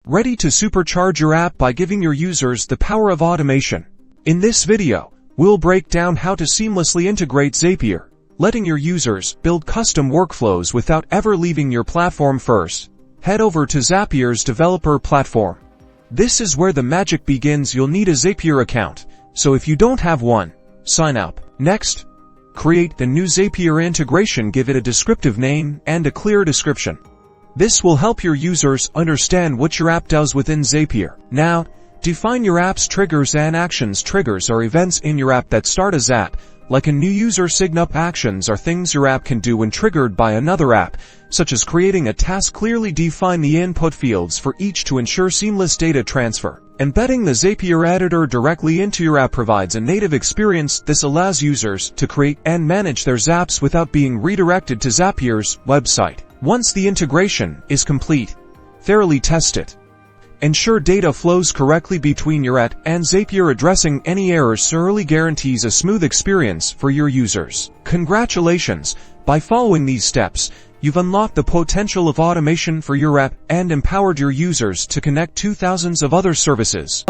ready to supercharge your app by giving your users the power of automation. In this video, we'll break down how to seamlessly integrate Zapier, letting your users build custom workflows without ever leaving your platform. First, head over to Zapier's developer platform. This is where the magic begins. You'll need a Zapier account, so if you don't have one, sign up. Next, create the new Zapier integration. Give it a descriptive name and a clear description. This will help your users understand what your app does within Zapier. Now, define your app's triggers and actions. Triggers are events in your app that start as app, like a new user sign up. Actions are things your app can do when triggered by another app, such as creating a task. Clearly define the input fields for each to ensure seamless data transfer. Embedding the Zapier editor directly into your app provides a native experience. This allows users to create and manage their zaps without being redirected to Zapier's website. Once the integration is complete, thoroughly test it. Ensure data flows correctly between your app and Zapier. Addressing any errors thoroughly guarantees a smooth experience for your users. Congratulations! By following these steps, you've unlocked the potential of automation for your app and empowered your users to connect to thousands of other services.